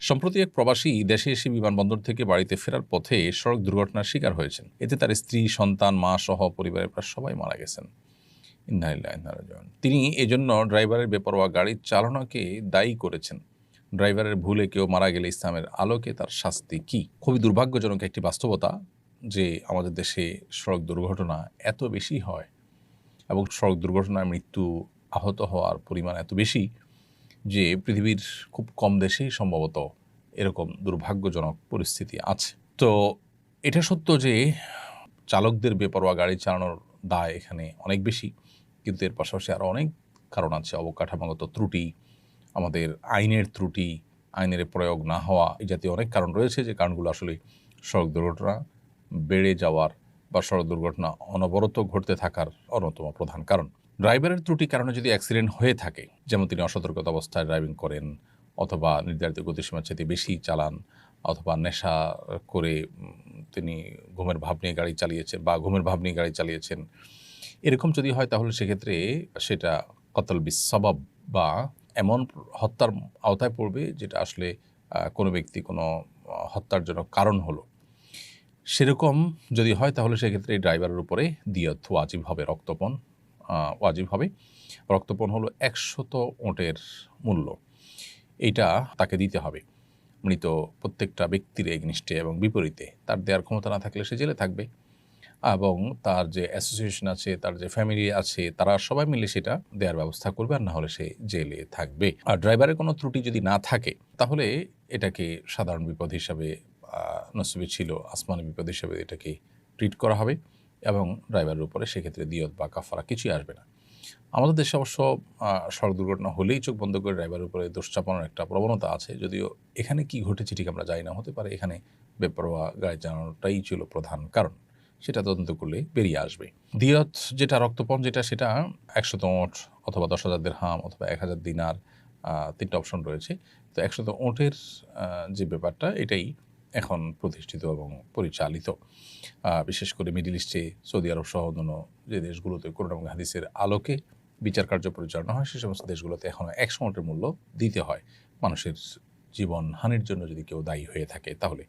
সম্প্রতি এক প্রবাসী দেশে এসে বিমানবন্দর থেকে বাড়িতে ফেরার পথে সড়ক দুর্ঘটনার শিকার হয়েছেন। এতে তার স্ত্রী, সন্তান, মা সহ পরিবারের প্রায় সবাই মারা গেছেন। ইন্না লিল্লাহি ওয়া ইন্না ইলাইহি রাজিউন। তিনি এজন্য ড্রাইভারের বেপরোয়া গাড়ির চালনাকে দায়ী করেছেন। ড্রাইভারের ভুলে কেউ মারা গেলে ইসলামের আলোকে তার শাস্তি কী? খুবই দুর্ভাগ্যজনক একটি বাস্তবতা যে আমাদের দেশে সড়ক দুর্ঘটনা এত বেশি হয় এবং সড়ক দুর্ঘটনায় মৃত্যু, আহত হওয়ার পরিমাণ এত বেশি যে পৃথিবীর খুব কম দেশেই সম্ভবত এরকম দুর্ভাগ্যজনক পরিস্থিতি আছে। তো এটা সত্য যে চালকদের বেপরোয়া গাড়ি চালানোর দায় এখানে অনেক বেশি, কিন্তু এর পাশাপাশি আরও অনেক কারণ আছে। অবকাঠামোগত ত্রুটি, আমাদের আইনের ত্রুটি, আইনের প্রয়োগ না হওয়া, এই জাতীয় অনেক কারণ রয়েছে যে কারণগুলো আসলে সড়ক দুর্ঘটনা বেড়ে যাওয়ার বা সড়ক দুর্ঘটনা অনবরত ঘটতে থাকার অন্যতম প্রধান কারণ। ড্রাইভারের ত্রুটির কারণে যদি অ্যাক্সিডেন্ট হয়ে থাকে, যেমন তিনি অসতর্কতা অবস্থায় ড্রাইভিং করেন অথবা নির্ধারিত গতিসীমার চাইতে বেশি চালান অথবা নেশা করে তিনি ঘুমের ভাব নিয়ে গাড়ি চালিয়েছেন বা ঘুমের ভাব নিয়ে গাড়ি চালিয়েছেন, এরকম যদি হয় তাহলে সেক্ষেত্রে সেটা কতল বিসবাব বা এমন হত্যার আওতায় পড়বে যেটা আসলে কোনো ব্যক্তি কোনো হত্যার জন্য কারণ হলো। সেরকম যদি হয় তাহলে সেক্ষেত্রে এই ড্রাইভারের উপরে দিয়ত ওয়াজিব হবে, রক্তপণ ওয়াজিব হবে। রক্তপণ হলো ১০০ ওঁটের মূল্য। এইটা তাকে দিতে হবে মৃত প্রত্যেকটা ব্যক্তির এগনিস্টে এবং বিপরীতে। তার দেওয়ার ক্ষমতা না থাকলে সে জেলে থাকবে এবং তার যে অ্যাসোসিয়েশন আছে, তার যে ফ্যামিলি আছে, তারা সবাই মিলে সেটা দেওয়ার ব্যবস্থা করবে, আর না হলে সে জেলে থাকবে। আর ড্রাইভারের কোনো ত্রুটি যদি না থাকে তাহলে এটাকে সাধারণ বিপদ হিসাবে নসিবে ছিল, আসমানি বিপদ হিসাবে এটাকে ট্রিট করা হবে এবং ড্রাইভারের উপরে সেক্ষেত্রে দিয়ত বা কাফারা কিছুই আসবে না। আমাদের দেশে অবশ্য সড়ক দুর্ঘটনা হলেই চোখ বন্ধ করে ড্রাইভারের উপরে দোষ চাপানোর একটা প্রবণতা আছে, যদিও এখানে কি ঘটেছে ঠিক আমরা জানি না। হতে পারে এখানে বেপরোয়া গাড়ি চালানোটাই ছিল প্রধান কারণ, সেটা তদন্ত করলে বেরিয়ে আসবে। দিয়ত যেটা, রক্তপণ যেটা, সেটা ১০০ ওঁট অথবা ১০,০০০ দিরহাম অথবা ১,০০০ দিনার, ৩টা অপশন রয়েছে। তো ১০০ ওঁটের যে ব্যাপারটা, এটাই এখন প্রতিষ্ঠিত এবং পরিচালিত। বিশেষ করে মিডল ইস্টে, সৌদি আরব সহ অন্যান্য যে দেশগুলোতে কোরআন এবং হাদিসের আলোকে বিচার কার্য পরিচালনা হয়, সে সমস্ত দেশগুলোতে এখনও ১০০ ওঁটের মূল্য দিতে হয় মানুষের জীবন হানির জন্য যদি কেউ দায়ী হয়ে থাকে তাহলে।